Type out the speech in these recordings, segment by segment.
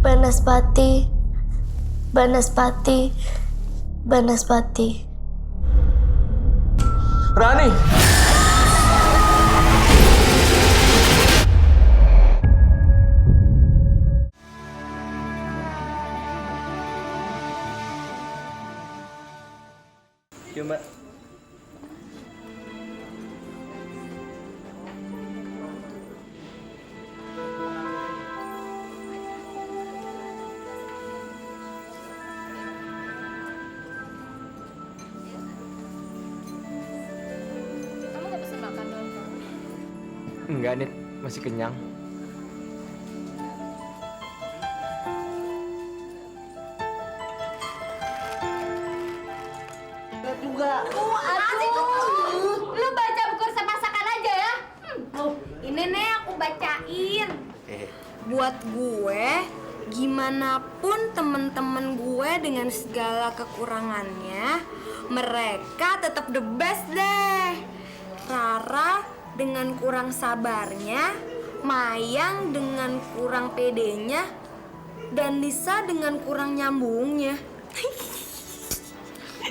Banaspati, Banaspati, Banaspati. Rani! Yuk, Mbak. Kamu gak pesen makan dong? Enggak, Nit. Masih kenyang. Lu baca buku resep masakan aja ya? Ini nih aku bacain. Buat gue, gimana pun temen-temen gue dengan segala kekurangannya, mereka tetap the best deh. Rara dengan kurang sabarnya, Mayang dengan kurang pedenya, dan Lisa dengan kurang nyambungnya.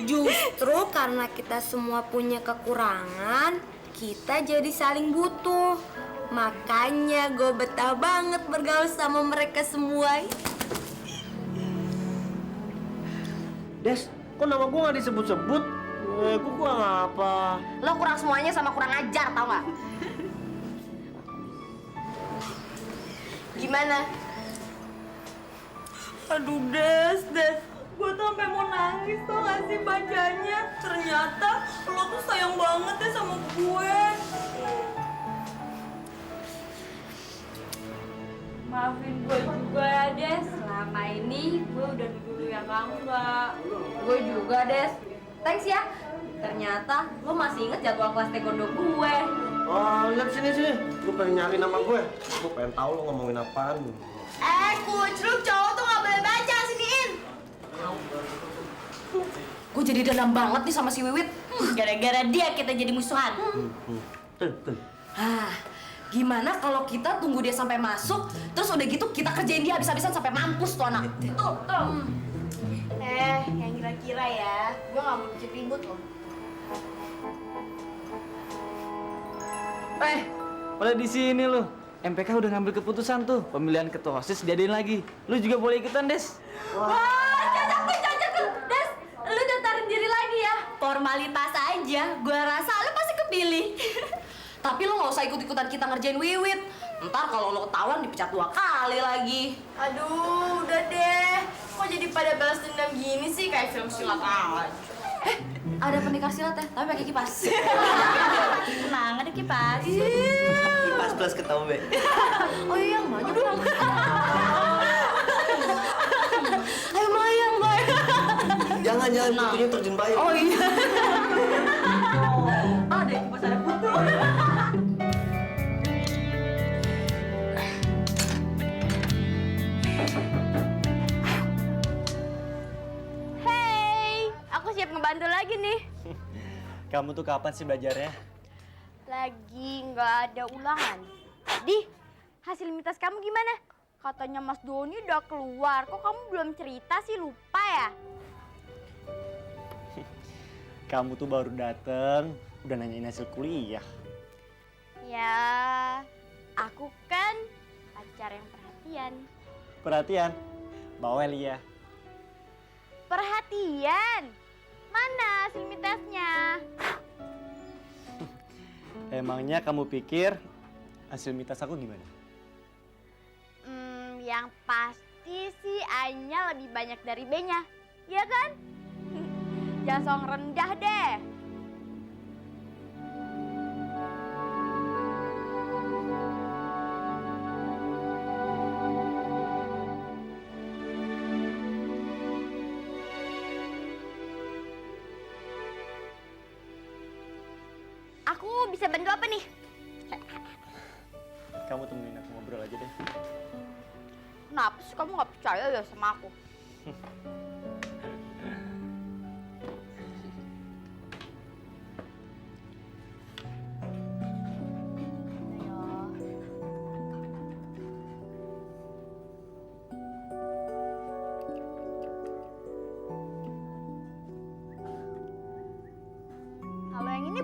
Justru karena kita semua punya kekurangan, kita jadi saling butuh. Makanya gue betah banget bergaul sama mereka semua. Des, kok nama gue gak disebut-sebut? Gue kurang apa? Lo kurang semuanya sama kurang ajar, tau gak? Gimana? Aduh, Des. Gue tuh sampai mau nangis tau gak sih bacanya. Ternyata lo tuh sayang banget ya sama gue. Maafin gue juga ya, Des. Selama ini gue udah dulu yang enggak. Gue juga, Des. Thanks ya. Ternyata lo masih inget jadwal kelas taekwondo gue. Oh, lihat sini. Gue pengen nyari nama gue. Gue pengen tahu lo ngomongin apaan. Kucruk, cowok tuh gak boleh baca, siniin. Gue jadi dalam banget nih sama si Wiwit. Gara-gara dia kita jadi musuhan. Tuh. Gimana kalau kita tunggu dia sampai masuk, terus udah gitu kita kerjain dia habis-habisan sampai mampus tuh anak. Tuh. Yang kira-kira ya, gue gak mau bikin ribut loh. Pada di sini lu. MPK udah ngambil keputusan tuh. Pemilihan ketua OSIS jadiin lagi. Lu juga boleh ikutan, Des. Wah, cocok tuh. Des, lu daftarin diri lagi ya. Formalitas aja, gue rasa lu pasti kepilih. Tapi lo nggak usah ikut-ikutan kita ngerjain Wiwit. Ntar kalau lo ketahuan dipecat 2 kali lagi. Aduh, udah deh. Kok jadi pada balas dendam gini sih? Kayak film silat aja. Ada pendekar silat ya, tapi pakai kipas. Tenang, ada kipas. Kipas plus ketombe. Oh iya, maju dong. Ayo Mayang, Jangan, bukunya terjun bayang. Oh iya. Ada kipas ada putu. Hey, aku siap ngebantu lagi nih. Kamu tuh kapan sih belajarnya? Lagi nggak ada ulangan. Di, hasil mitas kamu gimana? Katanya Mas Doni udah keluar. Kok kamu belum cerita sih, lupa ya? Kamu tuh baru dateng, udah nanyain hasil kuliah. Ya, aku kan pacar yang perhatian. Perhatian, bawel ya. Perhatian? Mana hasil mitesnya? Emangnya kamu pikir hasil mitas aku gimana? Yang pasti sih A-nya lebih banyak dari B-nya. Iya kan? Jangan soal rendah deh. Aku bisa bantu apa nih? Kamu temenin aku ngobrol aja deh. Kenapa sih kamu nggak percaya ya sama aku?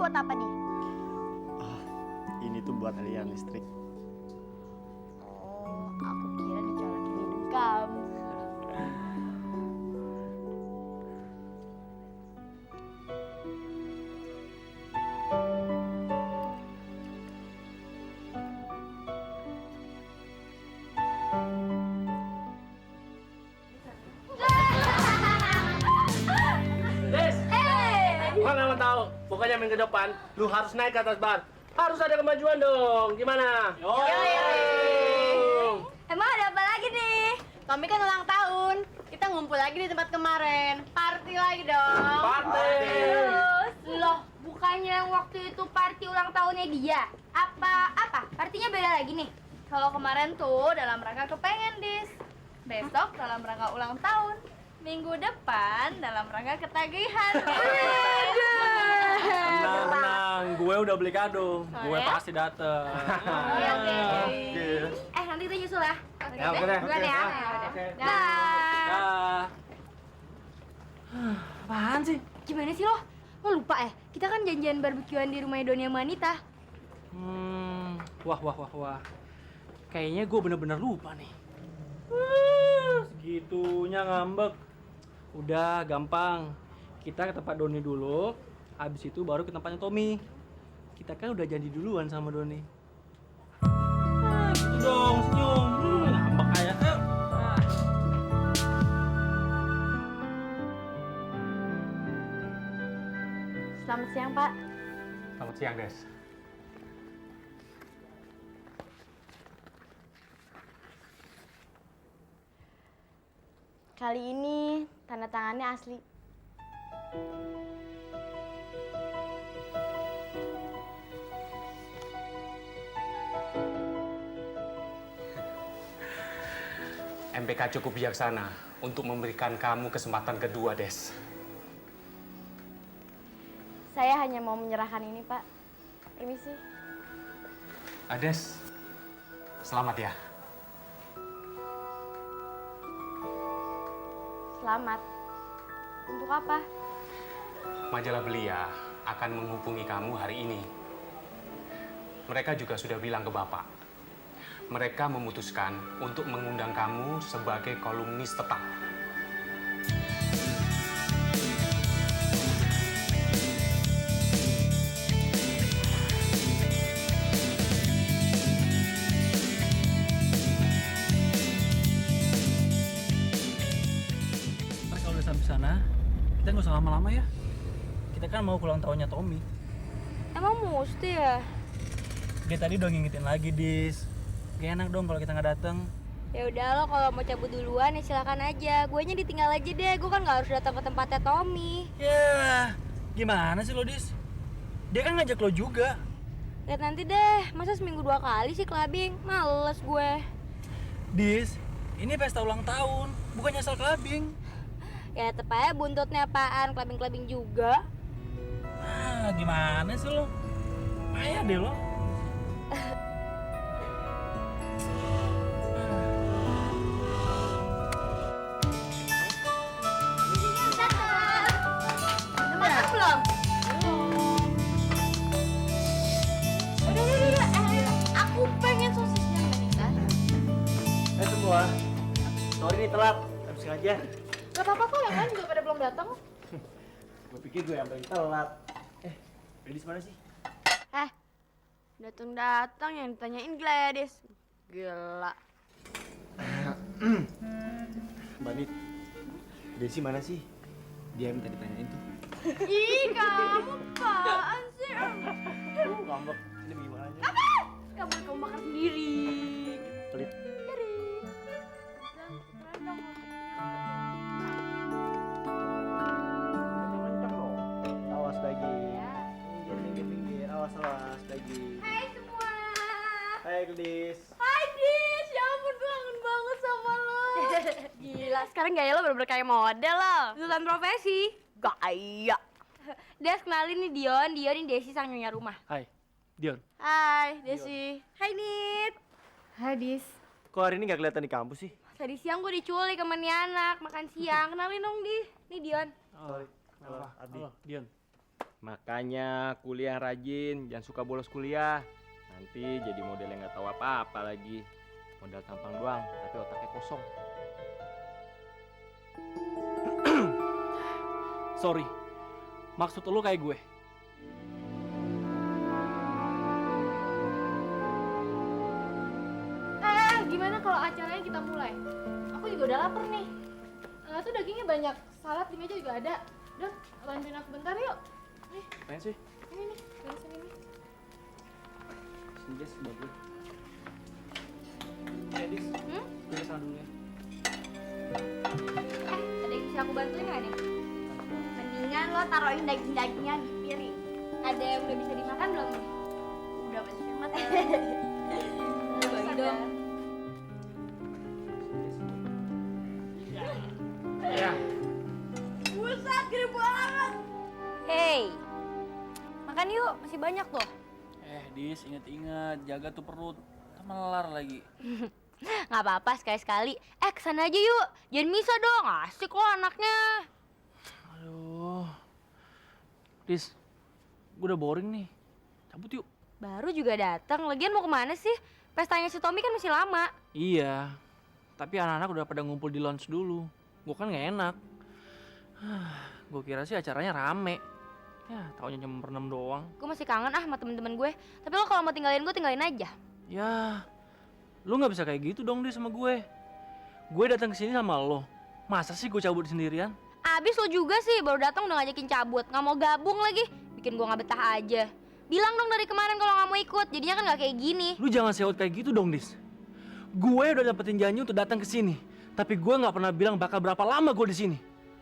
buat apa, Di? Ini tuh buat aliran listrik. Oh, aku kira dicolokin hidung kamu. Des, mana lo tahu? Pokoknya minggu depan lu harus naik ke atas bar. Harus ada kemajuan dong. Gimana? Emang ada apa lagi nih? Tommy kan ulang tahun. Kita ngumpul lagi di tempat kemarin. Party lagi dong. Party. Terus, loh, bukannya yang waktu itu party ulang tahunnya dia? Apa? Partinya beda lagi nih? Kalau kemarin tuh dalam rangka kepengen, Dis. Besok dalam rangka ulang tahun. Minggu depan dalam rangka ketagihan. Tenang, gue udah beli kado. Gue ya? pasti dateng. Oke. Nanti kita nyusul ya. Ya, oke deh. Duluan ya. Oke. Dah. Dah. Apaan sih? Gimana sih lo? Lo lupa ya? Kita kan janjian barbekyuan di rumahnya Doni sama Anita. Wah. Kayaknya gue bener-bener lupa nih. Segitunya ngambek. Udah, gampang. Kita ke tempat Doni dulu, habis itu baru ke tempatnya Tommy. Kita kan udah janji duluan sama Doni. Gitu dong, senyum. Ngambek kayak. Selamat siang, Pak. Selamat siang, Des. Kali ini tanda tangannya asli. MPK cukup bijaksana untuk memberikan kamu kesempatan kedua, Des. Saya hanya mau menyerahkan ini, Pak. Permisi. Des, selamat ya. Selamat. Untuk apa? Majalah Belia akan menghubungi kamu hari ini. Mereka juga sudah bilang ke Bapak. Mereka memutuskan untuk mengundang kamu sebagai kolumnis tetap. Ntar kalau udah sampai sana, kita nggak usah lama-lama ya. Kita kan mau ulang tahunnya Tommy. Emang mesti ya? Dia tadi udah ngingetin lagi, Dis. Gak enak dong kalau kita nggak dateng. Ya udah lo kalau mau cabut duluan ya silakan aja. Guenya ditinggal aja deh. Gue kan nggak harus datang ke tempatnya Tommy. Ya, gimana sih lo, Dis? Dia kan ngajak lo juga. Lihat nanti deh. Masa seminggu 2 kali sih clubbing? Males gue. Dis, ini pesta ulang tahun, bukannya asal clubbing. Ya tetep aja buntutnya apaan? Clubbing-clubbing juga. Ah, gimana sih lo? Payah deh lo. Udah makan belum? Udah. Aku pengen sosisnya Anita. Semua. Sorry nih telat. Habis ngajar. Gak apa-apa kok, yang lain juga pada belum datang. Gue pikir gue yang paling telat. Gadis mana sih? Datang-datang yang ditanyain Gladys. Gila. Mbak Nit, Desi mana sih? Dia minta ditanyain tuh. Ih, kamu apaan sih? Ngambek. Ini gimana aja? Gak boleh kamu makan sendiri. Pelit. Kencang loh. Awas lagi. Minggir. Awas lagi. Hai semua. Hai Gladys. Hai Dis, ya ampun gue kangen banget sama lo. Gila, sekarang gaya lo bener-bener kayak model lo. Lulusan profesi. Gaya. Des kenalin nih Dion ini Desi sang nyonya rumah. Hai, Dion. Hai, Desi. Hai Nit. Hai, Dis. Kok hari ini nggak kelihatan di kampus sih? Tadi siang gue diculik sama nih anak makan siang. Kenalin dong Nih Dion. Sorry. Halo, Ardi. Halo, Dion. Makanya kuliah yang rajin, jangan suka bolos kuliah. Nanti jadi model yang nggak tahu apa-apa lagi. Modal tampang doang, tapi otaknya kosong. Sorry, maksud lu kayak gue. Gimana kalau acaranya kita mulai? Aku juga udah lapar nih. Tuh dagingnya banyak, salad di meja juga ada. Udah, bantuin aku bentar yuk. Nih, Apaan sih? ini nih, dari sini nih. Sini Jess, buat gue. Dis, gue kesana dulu ya. Ada yang bisa aku bantuin nggak nih? Mendingan lo taruhin daging-dagingnya di piring. Ada yang udah bisa dimakan belum nih? Udah pasti hemat ya. Bagi dong. Ya. Buset, gede banget. Hey, makan yuk, masih banyak tuh. Dis, inget-inget, jaga tuh perut. Ntar melar lagi. Nggak apa-apa, sekali-sekali. Kesana aja yuk, jangan misa dong, asik kok anaknya. Aduh. Dis, gue udah boring nih. Cabut yuk. Baru juga datang, lagian mau kemana sih? Pestanya si Tommy kan masih lama. Iya, tapi anak-anak udah pada ngumpul di lounge dulu. Gue kan nggak enak. Gue kira sih acaranya rame. Ya, taunya jam 6 doang. Gue masih kangen sama temen-temen gue. Tapi lo kalau mau tinggalin gue, tinggalin aja. Ya, lu nggak bisa kayak gitu dong dia sama gue. Gue datang ke sini sama lo. Masa sih gue cabut sendirian? Abis lo juga sih, baru datang udah ngajakin cabut. Nggak mau gabung lagi, bikin gue nggak betah aja. Bilang dong dari kemarin kalau nggak mau ikut, jadinya kan nggak kayak gini. Lu jangan sewot kayak gitu dong, Dis. Gue udah dapetin janji untuk datang ke sini, tapi gue nggak pernah bilang bakal berapa lama gue di sini.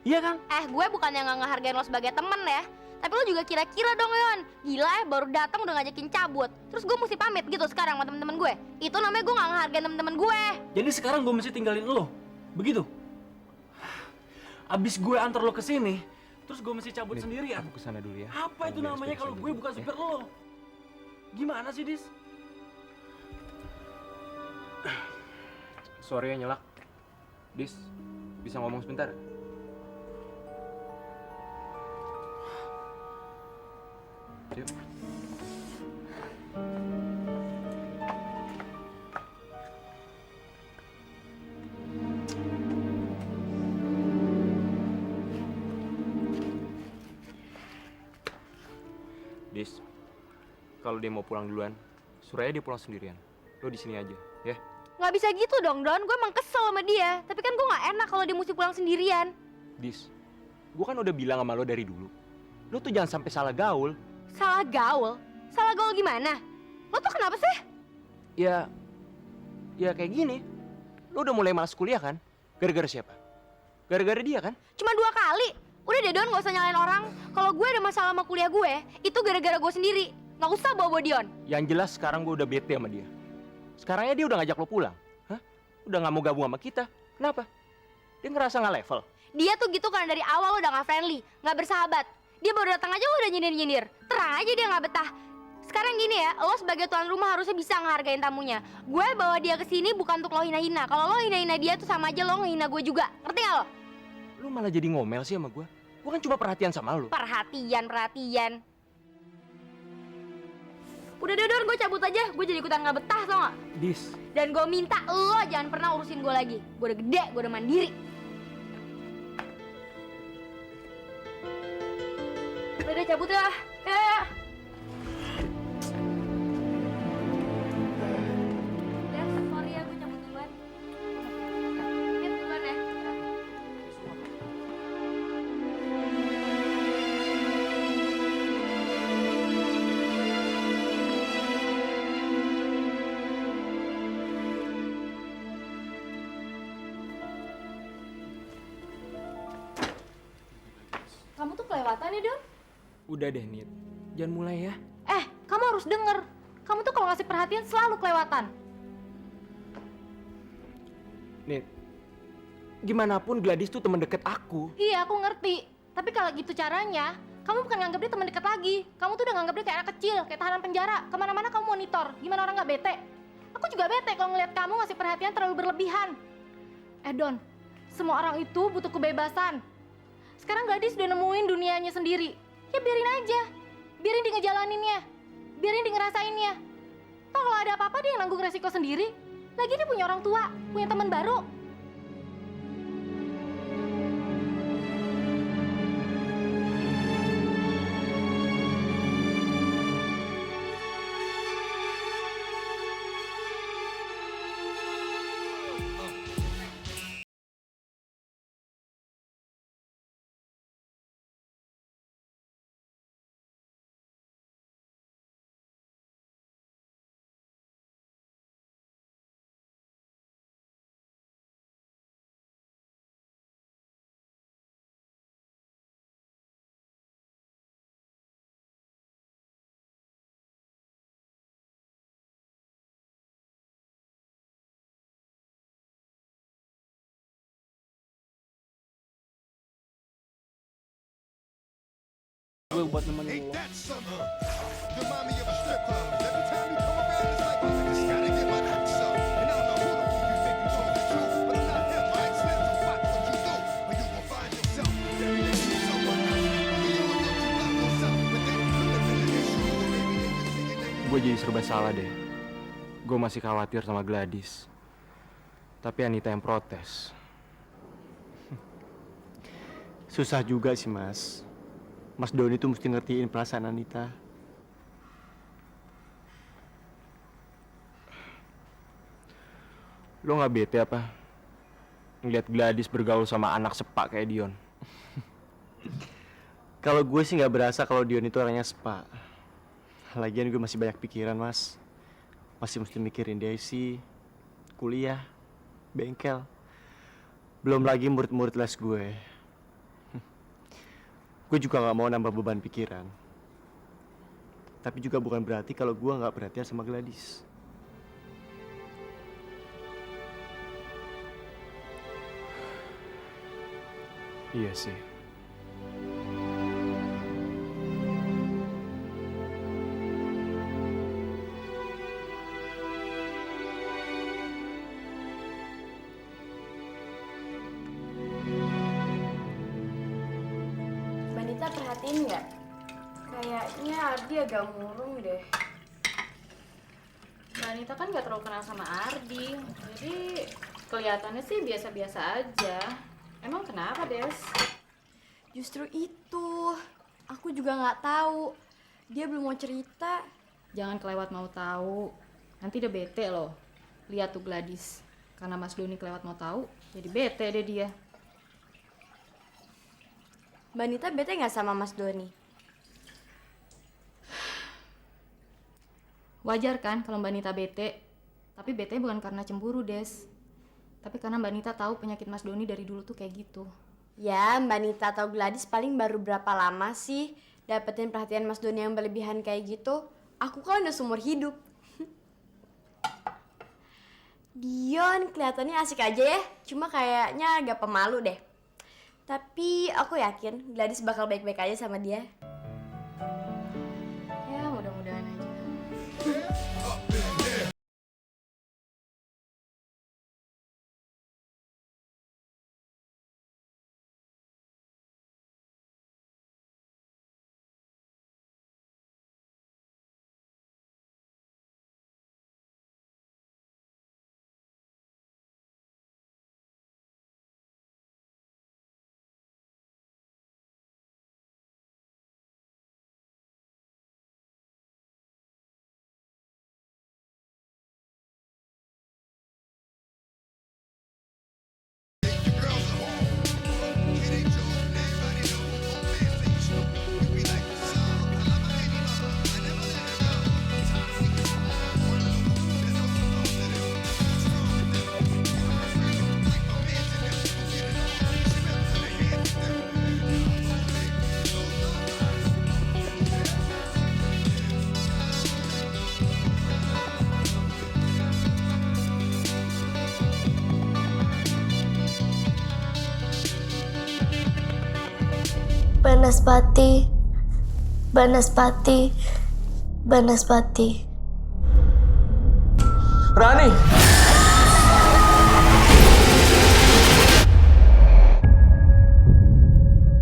Iya kan? Gue bukannya nggak ngehargain lo sebagai temen ya. Tapi lo juga kira-kira dong, Yon. Gila baru datang udah ngajakin cabut. Terus gue mesti pamit gitu sekarang sama temen-temen gue. Itu namanya gue nggak ngehargain temen-temen gue. Jadi sekarang gue mesti tinggalin lo, begitu? Abis gue antar lo ke sini, terus gue mesti cabut sendirian. Aku kesana dulu ya. Apa itu namanya kalau gue bukan supir lo? Gimana sih, Dis? Sorry ya nyelak. Dis, bisa ngomong sebentar? Yuk. Dis, kalau dia mau pulang duluan, suruh aja dia pulang sendirian. Lo di sini aja, ya? Nggak bisa gitu dong, Don. Gue emang kesel sama dia. Tapi kan gue nggak enak kalau dia mesti pulang sendirian. Dis, gue kan udah bilang sama lo dari dulu. Lo tuh jangan sampai salah gaul. Salah gaul? Salah gaul gimana? Lo tuh kenapa sih? Ya kayak gini. Lo udah mulai malas kuliah kan? Gara-gara siapa? Gara-gara dia kan? Cuma 2 kali. Udah deh, Don, gak usah nyalain orang. Kalau gue ada masalah sama kuliah gue, itu gara-gara gue sendiri. Gak usah bawa-bawa Dion. Yang jelas sekarang gue udah bete sama dia. Sekarangnya dia udah ngajak lo pulang. Hah? Udah gak mau gabung sama kita. Kenapa? Dia ngerasa gak level. Dia tuh gitu karena dari awal udah gak friendly, gak bersahabat. Dia baru datang aja udah nyindir-nyindir. Terang aja dia gak betah. Sekarang gini ya, lo sebagai tuan rumah harusnya bisa ngehargain tamunya. Gue bawa dia ke sini bukan untuk lo hina-hina. Kalau lo hina-hina dia tuh sama aja lo ngehina gue juga. Ngerti gak lo? Lo malah jadi ngomel sih sama gue. Gue kan cuma perhatian sama lo. Perhatian. Udah deh, Don, gue cabut aja. Gue jadi ikutan gak betah, tau gak? Dis. Dan gue minta lo jangan pernah urusin gue lagi. Gue udah gede, gue udah mandiri. Udah deh, cabut ya. Ya. Ya, sorry ya, gue cabut duluan. Duluan ya. Kamu tuh kelewatan ya, Don? Udah deh, Nit. Jangan mulai ya. Kamu harus denger. Kamu tuh kalau ngasih perhatian selalu kelewatan. Nit. Gimana pun Gladys tuh teman deket aku. Iya, aku ngerti. Tapi kalau gitu caranya, kamu bukan nganggap dia teman dekat lagi. Kamu tuh udah nganggap dia kayak anak kecil, kayak tahanan penjara. Kemana-mana kamu monitor. Gimana orang nggak bete? Aku juga bete kalau ngeliat kamu ngasih perhatian terlalu berlebihan. Don, semua orang itu butuh kebebasan. Sekarang Gadis udah nemuin dunianya sendiri. ya biarin aja. Biarin dia ngejalaninnya. Biarin dia ngerasainnya. Toh kalau ada apa-apa dia yang nanggung resiko sendiri. Lagi dia punya orang tua, punya teman baru. Gue buat nemenin lo. Gue jadi serba salah deh. Gue masih khawatir sama Gladys. Tapi Anita yang protes. Susah juga sih, Mas. Mas Doni tuh mesti ngertiin perasaan Anita. Lo gak bete apa? Ngeliat Gladys bergaul sama anak sepak kayak Dion. Kalau gue sih nggak berasa kalau Dion itu orangnya sepa. Lagian gue masih banyak pikiran, Mas. Masih mesti mikirin Daisy, kuliah, bengkel. Belum lagi murid-murid les gue. Gue juga nggak mau nambah beban pikiran. Tapi juga bukan berarti kalau gue nggak perhatian sama Gladys. Iya sih. Banita perhatiin nggak? Kayaknya Ardi agak murung deh. Anita kan nggak terlalu kenal sama Ardi, jadi kelihatannya sih biasa-biasa aja. Emang kenapa, Des? Justru itu, aku juga nggak tahu. Dia belum mau cerita. Jangan kelewat mau tahu. Nanti dia bete loh. Lihat tuh Gladys. Karena Mas Doni kelewat mau tahu, jadi bete deh dia. Mbak Nita bete nggak sama Mas Doni? Wajar kan kalau Mbak Nita bete. Tapi bete bukan karena cemburu, Des. Tapi karena Mbak Nita tahu penyakit Mas Doni dari dulu tuh kayak gitu. Ya, Mbak Nita atau Gladys paling baru berapa lama sih dapetin perhatian Mas Doni yang berlebihan kayak gitu? Aku kan udah seumur hidup. Dion kelihatannya asik aja ya, cuma kayaknya agak pemalu deh. Tapi aku yakin Gladys bakal baik-baik aja sama dia. Ya, mudah-mudahan aja. Banaspati, Banaspati, Banaspati. Rani!